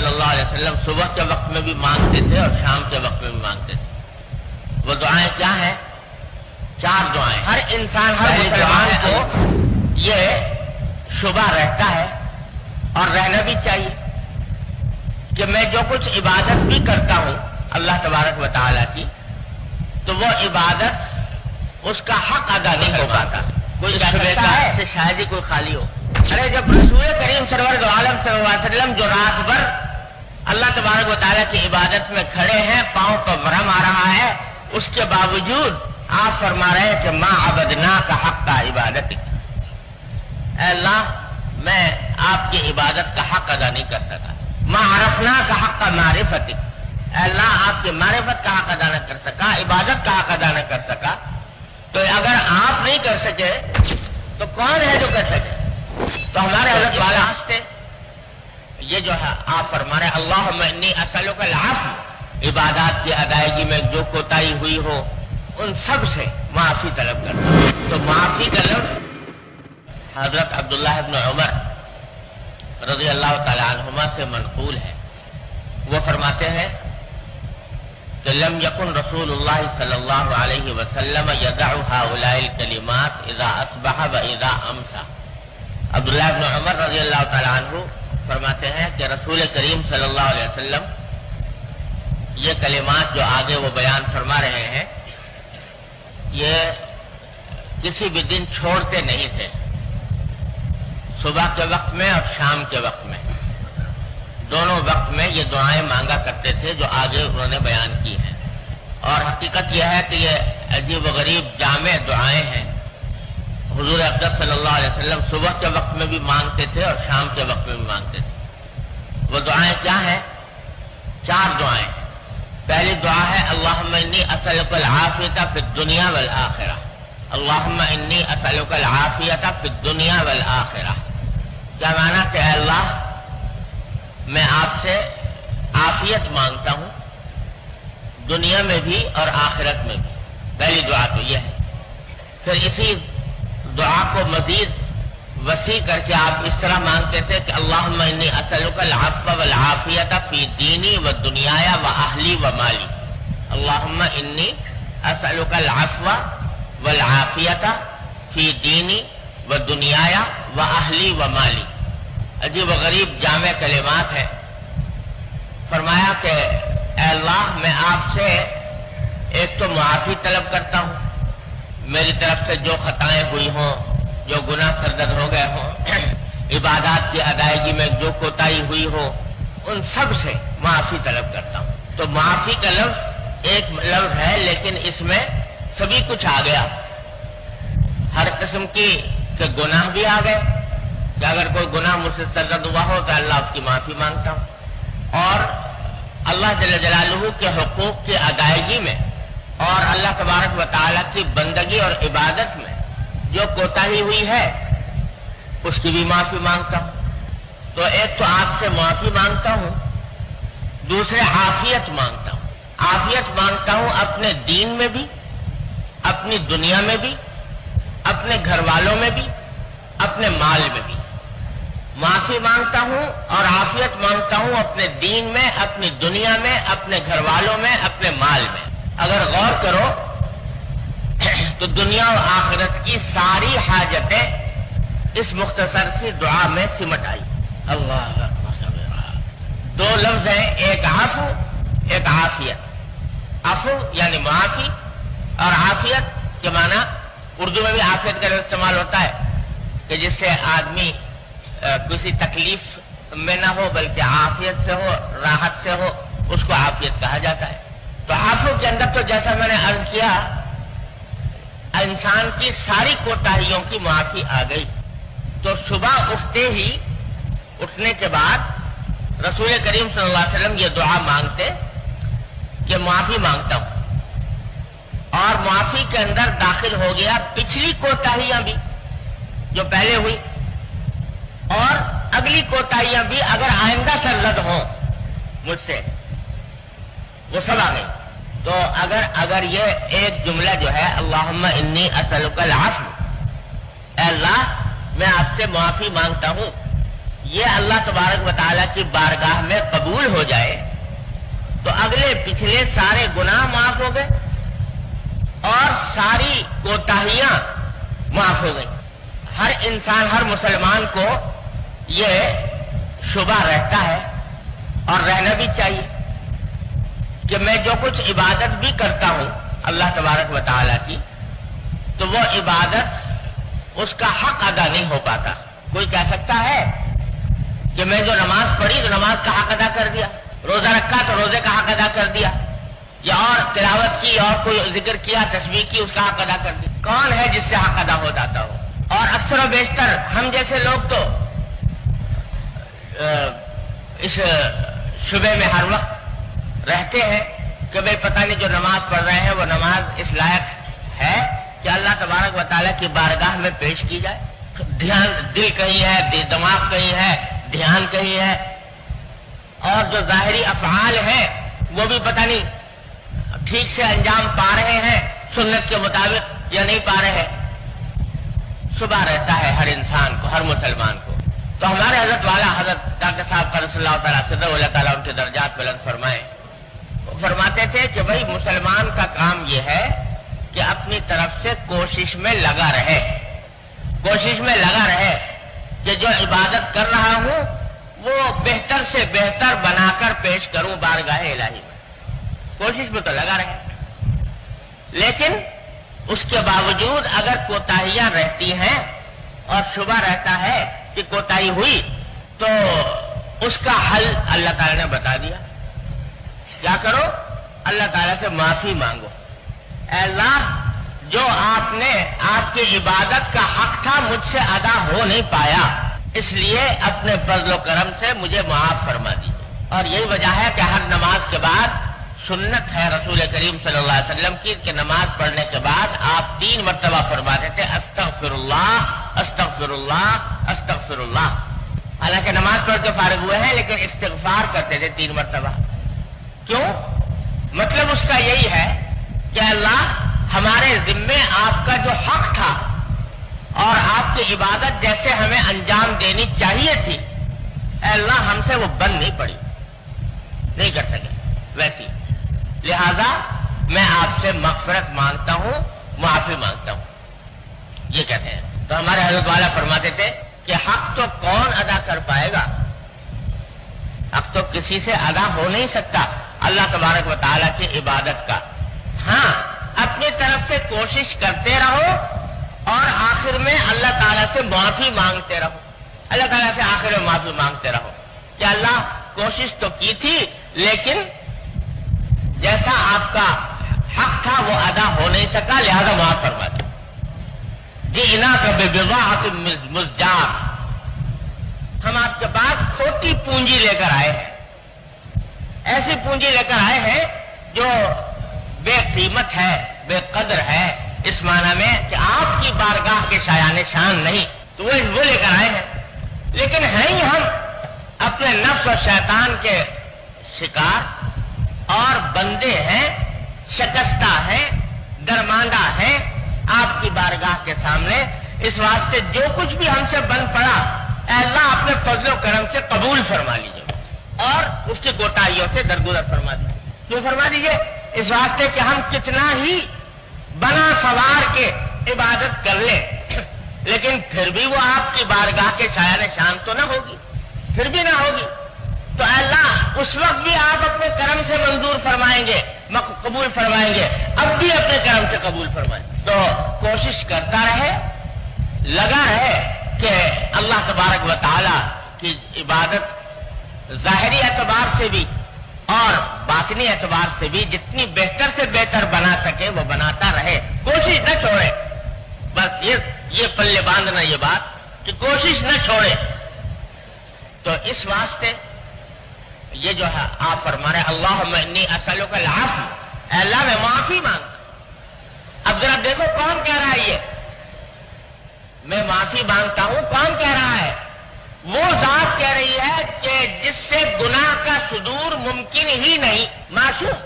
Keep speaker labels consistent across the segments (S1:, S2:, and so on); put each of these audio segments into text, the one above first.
S1: اللہ علیہ وسلم صبح کے وقت میں بھی مانگتے تھے اور شام کے وقت میں بھی مانگتے تھے۔ وہ دعائیں کیا ہیں؟ 4 دعائیں۔ ہر انسان، ہر مسلمان کو یہ شبہ رہتا ہے اور رہنا بھی چاہیے کہ میں جو کچھ عبادت بھی کرتا ہوں اللہ تبارک و تعالیٰ کی، تو وہ عبادت اس کا حق ادا نہیں ہو پاتا۔ کوئی کہتا ہے کہ شاید ہی کوئی خالی ہو۔ ارے جب رسول کریم سرور دو عالم صلی اللہ علیہ وسلم جو رات بھر اللہ تبارک و تعالیٰ کی عبادت میں کھڑے ہیں، پاؤں پر برہم آ رہا ہے، اس کے باوجود آپ فرما رہے ہیں کہ ما عبدنا کا حق کا عبادت، اے اللہ میں آپ کی عبادت کا حق ادا نہیں کر سکا۔ ما عرفنا کا حق کا معرفت، اے اللہ آپ کی معرفت کا حق ادا نہ کر سکا، عبادت کا حق ادا نہ کر سکا۔ تو اگر آپ نہیں کر سکے تو کون ہے جو کر سکے؟ تو ہمارے حضرت والا ہنستے یہ جو ہے آپ فرما رہے اللہم انی اسألک العفو، عبادات کی ادائیگی میں جو کوتاہی ہوئی ہو ان سب سے معافی طلب کرتا ہوں۔ تو معافی کا لفظ حضرت عبداللہ ابن عمر رضی اللہ تعالی عنہما سے منقول ہے۔ وہ فرماتے ہیں کہ لم یکن رسول اللہ صلی اللہ علیہ وسلم یدع هؤلاء الکلمات اذا اصبح و اذا امسا۔ عبداللہ ابن عمر رضی اللہ تعالی عنہ فرماتے ہیں کہ رسول کریم صلی اللہ علیہ وسلم یہ کلمات جو آگے وہ بیان فرما رہے ہیں یہ کسی بھی دن چھوڑتے نہیں تھے، صبح کے وقت میں اور شام کے وقت میں، دونوں وقت میں یہ دعائیں مانگا کرتے تھے جو آگے انہوں نے بیان کی ہیں۔ اور حقیقت یہ ہے کہ یہ عجیب و غریب جامع دعائیں ہیں۔ حضور اقدس صلی اللہ علیہ وسلم صبح کے وقت میں بھی مانگتے تھے اور شام کے وقت میں بھی مانگتے تھے۔ وہ دعائیں کیا ہیں؟ 4 دعائیں۔ پہلی دعا ہے اللہم انی اسألک العافیۃ فی الدنیا والآخرہ، اللہم انی اسألک العافیۃ فی الدنیا والآخرہ۔ کیا معنی کہ اے اللہ میں آپ سے عافیت مانگتا ہوں دنیا میں بھی اور آخرت میں بھی۔ پہلی دعا تو یہ ہے۔ پھر اسی دعا کو مزید وسیع کر کے آپ اس طرح مانگتے تھے کہ اللہم انی اسألک العفو والعافیۃ فی دینی و دنیایا و اہلی و مالی، اللہم انی اسألک العفو والعافیۃ فی دینی و دنیایا و اہلی و مالی۔ عجیب و غریب جامع کلمات ہیں۔ فرمایا کہ اے اللہ میں آپ سے ایک تو معافی طلب کرتا ہوں، میری طرف سے جو خطائیں ہوئی ہوں، جو گناہ سرزد ہو گئے ہوں، عبادات کی ادائیگی میں جو کوتاہی ہوئی ہو ان سب سے معافی طلب کرتا ہوں۔ تو معافی کا لفظ ایک لفظ ہے لیکن اس میں سبھی کچھ آ گیا، ہر قسم کی کہ گناہ بھی آ گئے کہ اگر کوئی گناہ مجھ سے سرزد ہوا ہو تو اللہ اس کی معافی مانگتا ہوں، اور اللہ جل جلالہ کے حقوق کی ادائیگی میں اور اللہ تبارک و تعالیٰ کی بندگی اور عبادت میں جو کوتاہی ہوئی ہے اس کی بھی معافی مانگتا ہوں۔ تو ایک تو آپ سے معافی مانگتا ہوں، دوسرے عافیت مانگتا ہوں۔ عافیت مانگتا ہوں اپنے دین میں بھی، اپنی دنیا میں بھی، اپنے گھر والوں میں بھی، اپنے مال میں بھی۔ معافی مانگتا ہوں اور عافیت مانگتا ہوں اپنے دین میں، اپنی دنیا میں، اپنے گھر والوں میں، اپنے مال میں۔ اگر غور کرو تو دنیا و آخرت کی ساری حاجتیں اس مختصر سی دعا میں سمٹ آئی۔ اللہ اکبر۔ 2 لفظ ہیں، ایک عفو ایک عافیت۔ عفو یعنی معافی اور عافیت کے معنی اردو میں بھی عافیت کا استعمال ہوتا ہے کہ جس سے آدمی کسی تکلیف میں نہ ہو بلکہ عافیت سے ہو، راحت سے ہو، اس کو عافیت کہا جاتا ہے۔ تو عفو کے اندر تو جیسا میں نے عرض کیا انسان کی ساری کوتاہیوں کی معافی آ گئی۔ تو صبح اٹھنے کے بعد رسول کریم صلی اللہ علیہ وسلم یہ دعا مانگتے کہ معافی مانگتا ہوں، اور معافی کے اندر داخل ہو گیا پچھلی کوتاہیاں بھی جو پہلے ہوئی اور اگلی کوتاہیاں بھی اگر آئندہ سرزد ہوں مجھ سے وہ سب آ گئی۔ تو اگر یہ ایک جملہ جو ہے اللہم انی اسألک العفو، اے اللہ میں آپ سے معافی مانگتا ہوں، یہ اللہ تبارک و تعالیٰ کی بارگاہ میں قبول ہو جائے تو اگلے پچھلے سارے گناہ معاف ہو گئے اور ساری کوتاہیاں معاف ہو گئیں۔ ہر انسان، ہر مسلمان کو یہ شبہ رہتا ہے اور رہنا بھی چاہیے کہ میں جو کچھ عبادت بھی کرتا ہوں اللہ تبارک و تعالیٰ کی، تو وہ عبادت اس کا حق ادا نہیں ہو پاتا۔ کوئی کہہ سکتا ہے کہ میں جو نماز پڑھی تو نماز کا حق ادا کر دیا، روزہ رکھا تو روزے کا حق ادا کر دیا، یا اور تلاوت کی اور کوئی ذکر کیا، تسبیح کی، اس کا حق ادا کر دیا۔ کون ہے جس سے حق ادا ہو جاتا ہو؟ اور اکثر و بیشتر ہم جیسے لوگ تو اس شبے میں ہر وقت رہتے ہیں کہ بھئی پتہ نہیں جو نماز پڑھ رہے ہیں وہ نماز اس لائق ہے کہ اللہ تبارک و تعالیٰ کی بارگاہ میں پیش کی جائے۔ دھیان، دل کہیں ہے، دماغ کہیں ہے، دھیان کہیں ہے، اور جو ظاہری افعال ہیں وہ بھی پتہ نہیں ٹھیک سے انجام پا رہے ہیں سنت کے مطابق یا نہیں پا رہے ہیں۔ شبہ رہتا ہے ہر انسان کو، ہر مسلمان کو۔ تو ہمارے حضرت والا حضرت ڈاکٹر صاحب قدس اللہ تعالیٰ صدر اللہ تعالیٰ ان کے درجات بلند فرمائے، فرماتے تھے کہ بھائی مسلمان کا کام یہ ہے کہ اپنی طرف سے کوشش میں لگا رہے، کوشش میں لگا رہے کہ جو عبادت کر رہا ہوں وہ بہتر سے بہتر بنا کر پیش کروں بارگاہ الہی میں۔ کوشش میں تو لگا رہے، لیکن اس کے باوجود اگر کوتاہیاں رہتی ہیں اور شبہ رہتا ہے کہ کوتاہی ہوئی تو اس کا حل اللہ تعالیٰ نے بتا دیا۔ کیا کرو؟ اللہ تعالیٰ سے معافی مانگو، اے اللہ جو آپ کی عبادت کا حق تھا مجھ سے ادا ہو نہیں پایا، اس لیے اپنے فضل و کرم سے مجھے معاف فرما دیجیے۔ اور یہی وجہ ہے کہ ہر نماز کے بعد سنت ہے رسول کریم صلی اللہ علیہ وسلم کی کہ نماز پڑھنے کے بعد آپ 3 مرتبہ فرماتے تھے استغفر اللہ استغفر اللہ استغفر اللہ۔ حالانکہ نماز پڑھ کے فارغ ہوئے ہیں لیکن استغفار کرتے تھے 3 مرتبہ۔ کیوں؟ مطلب اس کا یہی ہے کہ اللہ ہمارے ذمے آپ کا جو حق تھا اور آپ کی عبادت جیسے ہمیں انجام دینی چاہیے تھی، اے اللہ ہم سے وہ بن نہیں پڑی، نہیں کر سکے ویسی، لہذا میں آپ سے مغفرت مانگتا ہوں، معافی مانگتا ہوں، یہ کہتے ہیں۔ تو ہمارے حضرت والا فرماتے تھے کہ حق تو کون ادا کر پائے گا؟ حق تو کسی سے ادا ہو نہیں سکتا اللہ تبارک و تعالیٰ کی عبادت کا۔ ہاں اپنی طرف سے کوشش کرتے رہو اور آخر میں اللہ تعالیٰ سے معافی مانگتے رہو، اللہ تعالیٰ سے آخر میں معافی مانگتے رہو کہ اللہ کوشش تو کی تھی لیکن جیسا آپ کا حق تھا وہ ادا ہو نہیں سکا، لہذا معاف فرما دیں۔ جئناک ببضاعۃ مزجاۃ، ہم آپ کے پاس کھوٹی پونجی لے کر آئے ہیں، ایسی پونجی لے کر آئے ہیں جو بے قیمت ہے، بے قدر ہے، اس معنی میں کہ آپ کی بارگاہ کے شایان شان نہیں، تو وہ لے کر آئے ہیں، لیکن ہیں ہی ہم اپنے نفس و شیطان کے شکار اور بندے ہیں، شکستہ ہیں، درماندہ ہیں آپ کی بارگاہ کے سامنے۔ اس واسطے جو کچھ بھی ہم سے بن پڑا اے اللہ اپنے فضل و کرم سے قبول فرما لیجیے اور اس کی کوتاہیوں سے درگزر فرما دیجیے۔ کیوں فرما دیجیے؟ اس واسطے کہ ہم کتنا ہی بنا سوار کے عبادت کر لیں لیکن پھر بھی وہ آپ کی بارگاہ کے شایان شان تو نہ ہوگی، پھر بھی نہ ہوگی، تو اے اللہ اس وقت بھی آپ اپنے کرم سے منظور فرمائیں گے، قبول فرمائیں گے، اب بھی اپنے کرم سے قبول فرمائیں گے۔ تو کوشش کرتا رہے، لگا رہے کہ اللہ تبارک و تعالی کی عبادت ظاہری اعتبار سے بھی اور باطنی اعتبار سے بھی جتنی بہتر سے بہتر بنا سکے وہ بناتا رہے، کوشش نہ چھوڑے۔ بس یہ پلے باندھنا یہ بات کہ کوشش نہ چھوڑے۔ تو اس واسطے یہ جو ہے آپ فرما رہے اللہم انی اسألک العفو، اے اللہ میں معافی مانگتا۔ اب ذرا دیکھو کون کہہ رہا ہے یہ میں معافی مانگتا ہوں، کون کہہ رہا ہے؟ وہ ذات کہہ رہی ہے کہ جس سے گناہ کا صدور ممکن ہی نہیں، معصوم،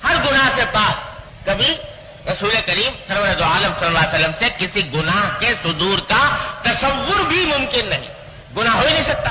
S1: ہر گناہ سے پاک۔ کبھی رسول کریم سرور دو عالم صلی اللہ علیہ وسلم سے کسی گناہ کے صدور کا تصور بھی ممکن نہیں، گناہ ہو ہی نہیں سکتا۔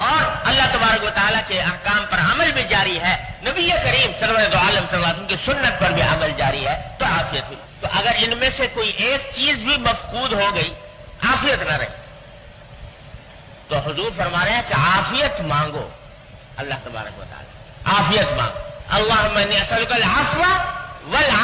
S1: اور اللہ تبارک و تعالیٰ کے احکام پر عمل بھی جاری ہے، نبی کریم سرور عالم صلی اللہ علیہ وسلم کی سنت پر بھی عمل جاری ہے، تو عافیت ہوئی۔ تو اگر ان میں سے کوئی ایک چیز بھی مفقود ہو گئی، عافیت نہ رہی، تو حضور فرما رہے ہیں کہ عافیت مانگو اللہ تبارک و تعالیٰ، عافیت مانگو۔ اللہم انی اسألک العفو والعافیہ